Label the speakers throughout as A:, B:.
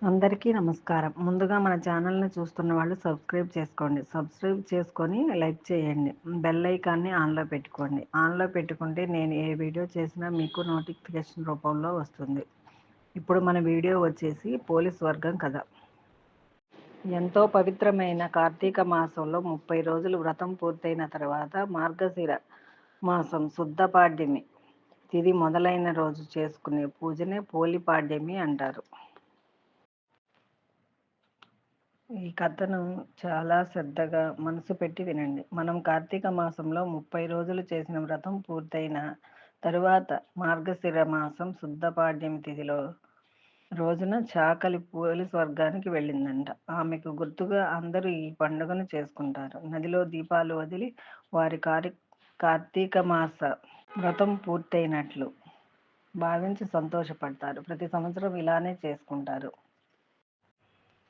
A: అందరికీ నమస్కారం. ముందుగా మన ఛానల్‌ని చూస్తున్న వాళ్ళు సబ్స్క్రైబ్ చేసుకోండి. సబ్స్క్రైబ్ చేసుకొని లైక్ చేయండి. బెల్ ఐకాన్‌ని ఆన్‌లో పెట్టుకోండి. ఆన్‌లో పెట్టుకుంటే నేను ఏ వీడియో చేసినా మీకు నోటిఫికేషన్ రూపంలో వస్తుంది. ఇప్పుడు మన వీడియో వచ్చేసి పోలీస్ వర్గం కథ. ఎంతో పవిత్రమైన కార్తీక మాసంలో 30 రోజులు వ్రతం పూర్తయిన తర్వాత మార్గశిర మాసం శుద్ధ పాడ్యమి తిథి మొదలైన రోజు చేసుకునే పూజనే పోలిపాడ్యమి అంటారు. ఈ కథను చాలా శ్రద్ధగా మనసు పెట్టి వినండి. మనం కార్తీక మాసంలో 30 రోజులు చేసిన వ్రతం పూర్తయిన తరువాత మార్గశిర మాసం శుద్ధ పాడ్యమి తిథిలో రోజున చాకలి పోలీస్ వర్గానికి వెళ్ళిందంట. ఆమెకు గుర్తుగా అందరూ ఈ పండుగను చేసుకుంటారు. నదిలో దీపాలు వదిలి వారి కార్తీక మాస వ్రతం పూర్తయినట్లు భావించి సంతోషపడతారు. ప్రతి సంవత్సరం ఇలానే చేసుకుంటారు.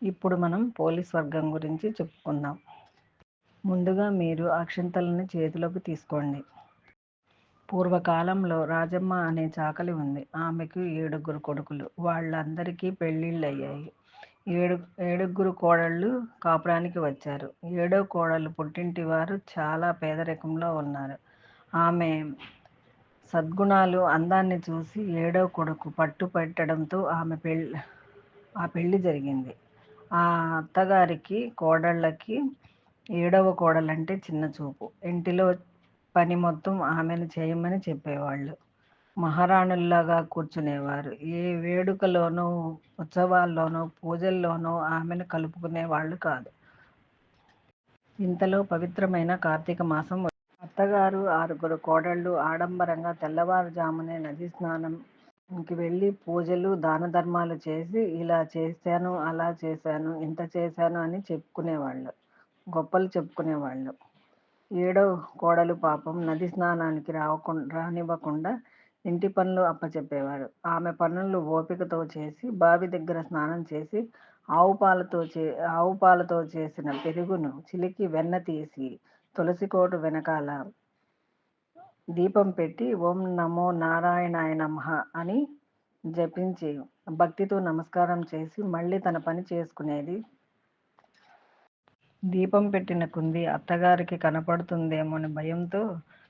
A: ఇప్పుడు మనం పోలీస్ వర్గం గురించి చెప్పుకుందాం. ముందుగా మీరు అక్షింతలను చేతిలోకి తీసుకోండి. పూర్వకాలంలో రాజమ్మ అనే చాకలి ఉంది. ఆమెకు 7 కొడుకులు. వాళ్ళందరికీ పెళ్ళిళ్ళు అయ్యాయి. ఏడుగురు కోడళ్ళు కాపురానికి వచ్చారు. 7వ కోడలు పుట్టింటి వారు చాలా పేదరికంలో ఉన్నారు. ఆమె సద్గుణాలు, అందాన్ని చూసి 7వ కొడుకు పట్టు పెట్టడంతో ఆ పెళ్లి జరిగింది. ఆ అత్తగారికి కోడళ్ళకి 7వ కోడలంటే చిన్న చూపు. ఇంటిలో పని మొత్తం ఆమెను చేయమని చెప్పేవాళ్ళు. మహారాణుల్లాగా కూర్చునేవారు. ఏ వేడుకలోనూ, ఉత్సవాల్లోనూ, పూజల్లోనూ ఆమెను కలుపుకునేవాళ్ళు కాదు. ఇంతలో పవిత్రమైన కార్తీక మాసం అత్తగారు 6 కోడళ్ళు ఆడంబరంగా తెల్లవారుజామునే నదీ స్నానంకి వెళ్ళి పూజలు, దాన ధర్మాలు చేసి ఇలా చేశాను, అలా చేశాను, ఇంత చేశాను అని గొప్పలు చెప్పుకునేవాళ్ళు. 7వ కోడలు పాపం నది స్నానానికి రానివ్వకుండా ఇంటి పనులు అప్పచెప్పేవారు. ఆమె పనులు ఓపికతో చేసి బావి దగ్గర స్నానం చేసి ఆవు పాలతో చేసిన పెరుగును చిలికి వెన్న తీసి తులసి కోట వెనకాల దీపం పెట్టి ఓం నమో నారాయణాయ నమః అని జపించి భక్తితో నమస్కారం చేసి మళ్ళీ తన పని చేసుకునేది. దీపం పెట్టిన కుంది అత్తగారికి కనపడుతుందేమోని భయంతో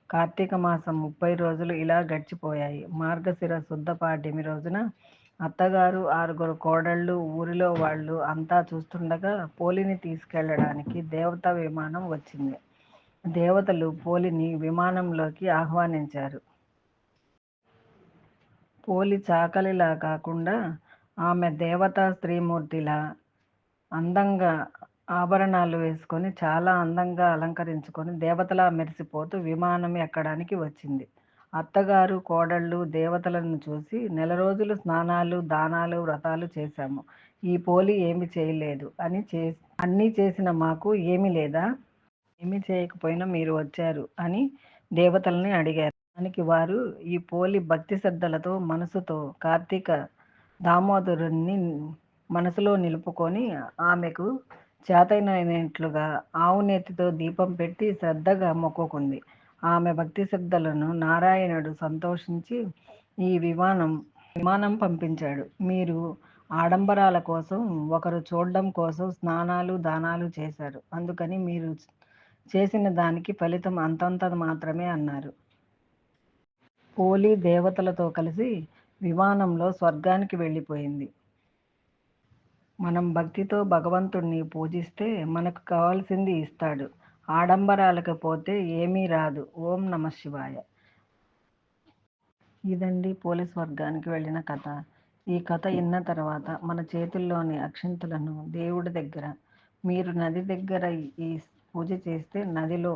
A: కార్తీక మాసం 30 రోజులు ఇలా గడిచిపోయాయి. మార్గశిర శుద్ధ పాడ్యమి రోజున అత్తగారు 6 కోడళ్ళు ఊరిలో వాళ్ళు అంతా చూస్తుండగా పోలిని తీసుకెళ్ళడానికి దేవతా విమానం వచ్చింది. దేవతలు పోలిని విమానంలోకి ఆహ్వానించారు. పోలి చాకలిలా కాకుండా ఆమె దేవతా స్త్రీమూర్తిలా అందంగా ఆభరణాలు వేసుకొని చాలా అందంగా అలంకరించుకొని దేవతలా మెరిసిపోతూ విమానం ఎక్కడానికి వచ్చింది. అత్తగారు కోడళ్ళు దేవతలను చూసి 1 రోజులు స్నానాలు, దానాలు, వ్రతాలు చేశాము. ఈ పోలి ఏమి చేయలేదు అన్నీ చేసిన మాకు ఏమీ లేదా? ఏమీ చేయకపోయినా మీరు వచ్చారు అని దేవతల్ని అడిగారు. దానికి వారు ఈ పోలి భక్తి శ్రద్ధలతో మనసుతో కార్తీక దామోదరుణ్ణి మనసులో నిలుపుకొని ఆమెకు చేతనైనట్లుగా ఆవు నేతితో దీపం పెట్టి శ్రద్ధగా మొక్కుకుంది. ఆమె భక్తి శ్రద్ధలను నారాయణుడు సంతోషించి ఈ విమానం పంపించాడు. మీరు ఆడంబరాల కోసం, ఒకరు చూడడం కోసం స్నానాలు, దానాలు చేశారు. అందుకని మీరు చేసిన దానికి ఫలితం అంతంత మాత్రమే అన్నారు. పోలి దేవతలతో కలిసి విమానంలో స్వర్గానికి వెళ్ళిపోయింది. మనం భక్తితో భగవంతుణ్ణి పూజిస్తే మనకు కావాల్సింది ఇస్తాడు. ఆడంబరాలకు పోతే ఏమీ రాదు. ఓం నమః శివాయ. ఇదండి పోలీస్ వర్గానికి వెళ్ళిన కథ. ఈ కథ విన్న తర్వాత మన చేతుల్లోని అక్షింతలను దేవుడి దగ్గర, మీరు నది దగ్గర ఈ పూజ చేస్తే నదిలో,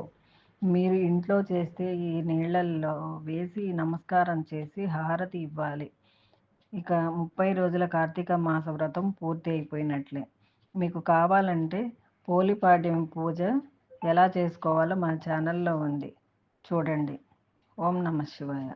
A: మీరు ఇంట్లో చేస్తే ఈ నీళ్ళల్లో వేసి నమస్కారం చేసి హారతి ఇవ్వాలి. ఇక 30 రోజుల కార్తీక మాస వ్రతం పూర్తి అయిపోయినట్లే. మీకు కావాలంటే పోలిపాడ్యం పూజ ఎలా చేసుకోవాలో మన ఛానల్లో ఉంది, చూడండి. ఓం నమః శివాయ.